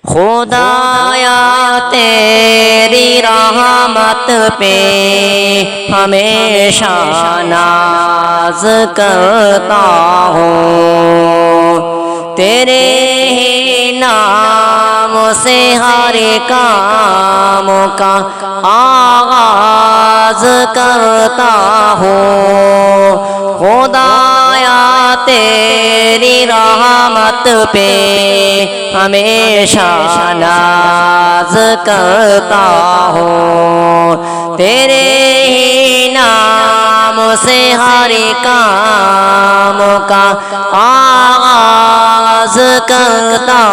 خدایا تیری رحمت پہ ہمیشہ ناز کرتا ہوں، تیرے ہی نام سے ہر کام کا آغاز کرتا ہوں۔ خدایا تیری رحمت پہ ہمیشہ ناز کرتا ہوں، تیرے ہی نام سے ہر کام کا آغاز کرتا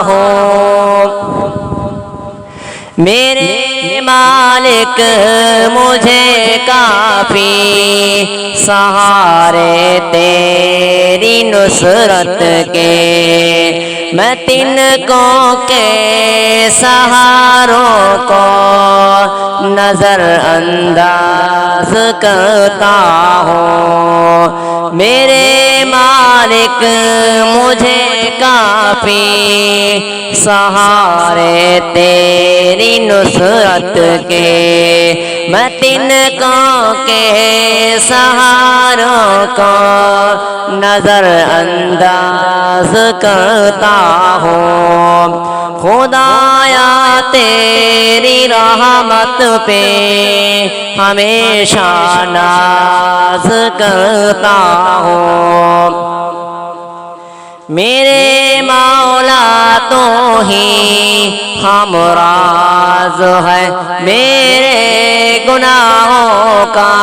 ہوں۔ میرے مالک مجھے کافی سہارے تیری نصرت کے، میں تن کو کے سہاروں کو نظر انداز کرتا ہوں۔ میرے مالک مجھے کافی سہارے تیری نصرت کے، میں تن کو کے سہاروں کو نظر انداز کرتا ہوں۔ خدایا تیری رحمت پہ ہمیشہ ناز کرتا ہوں۔ میرے مولا تو ہی ہمراز ہے میرے گناہوں کا،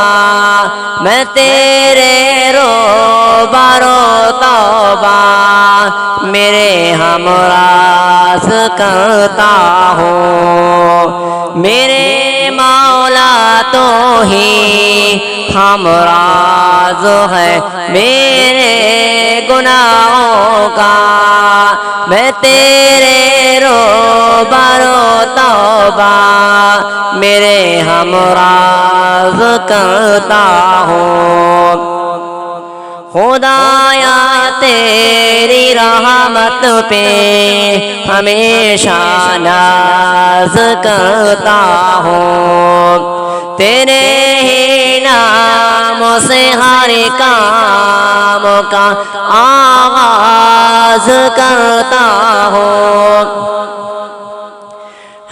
میں تیرے روبرو توبہ میرے ہمراز کرتا ہوں۔ میرے مولا تو ہی ہمراز ہے میرے گناہوں کا، میں تیرے روبرو توبہ میرے ہمراز کرتا ہوں۔ خدایا تیری رحمت پہ ہمیشہ ناز کرتا ہوں، تیرے ہی نام سے ہر کام کا آغاز کرتا ہوں۔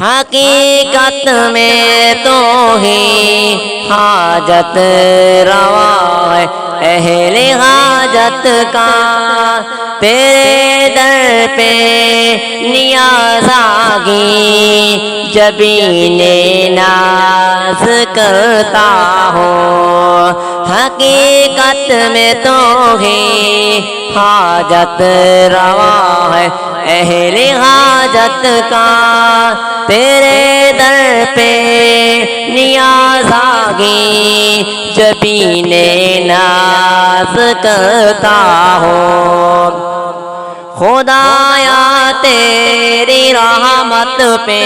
حقیقت میں تو ہی حاجت روا ہے اہل حاجت کا، تیرے در پہ نیاز آگی جبین ناز کرتا ہوں۔ حقیقت میں تو ہی حاجت روا ہے اہل حاجت کا، تیرے در پہ نیاز آگی جبین ناز کرتا ہوں۔ خدایا تیری رحمت پہ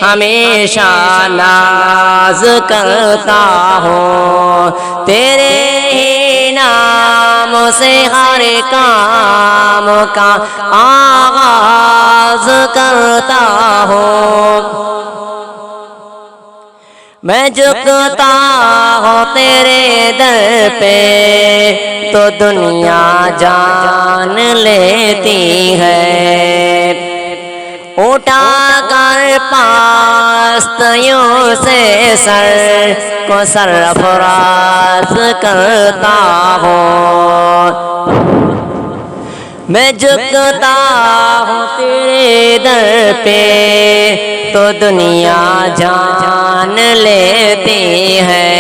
ہمیشہ ناز کرتا ہوں، تیرے ہی نام سے ہر کام کا آغاز کرتا ہوں۔ میں جھکتا ہوں تیرے در پہ تو دنیا جان لیتی ہے، اٹھا کر پاستیوں سے سر کو سرفراز کرتا ہوں۔ میں جھکتا ہوں تیرے در پہ تو دنیا جان لیتی ہے،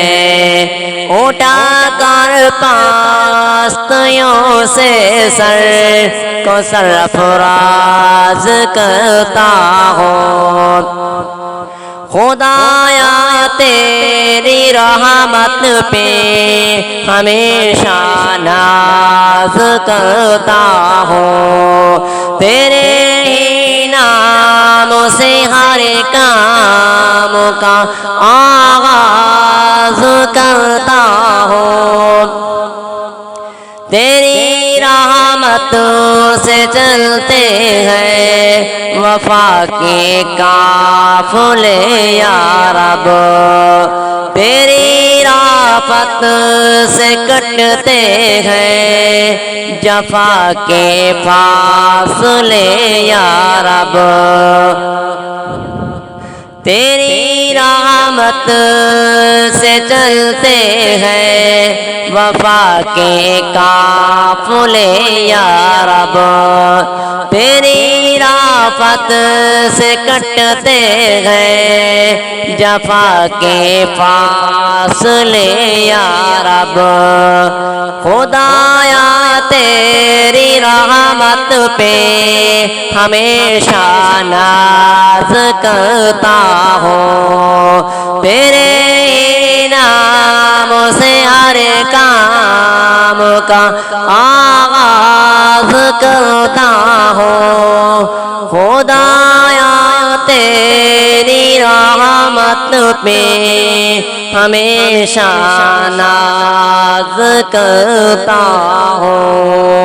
اٹھا کر پاستیوں سے سر کو سرفراز کرتا ہوں۔ خدایا تیری رحمت پہ ہمیشہ ناز کرتا ہوں، تیرے ہی نام سے ہر کام کا آغاز کرتا ہوں۔ تیری رحمت سے چلتے ہیں وفا کے قافلے یا رب، تیری رافت سے کٹتے ہیں جفا کے فاصلے یا رب، تیری رحمت سے چلتے ہیں وفا کے قافلے یا رب، تیری رافت سے کٹتے ہیں جفا کے فاصلے یا رب، خدایا تیری رحمت پہ ہمیشہ ناز کرتا ہوں، تیرے نام سے ہر کام کا آغاز کرتا ہوں، خدایا تیری رحمت پہ ہمیشہ ناز کرتا ہوں۔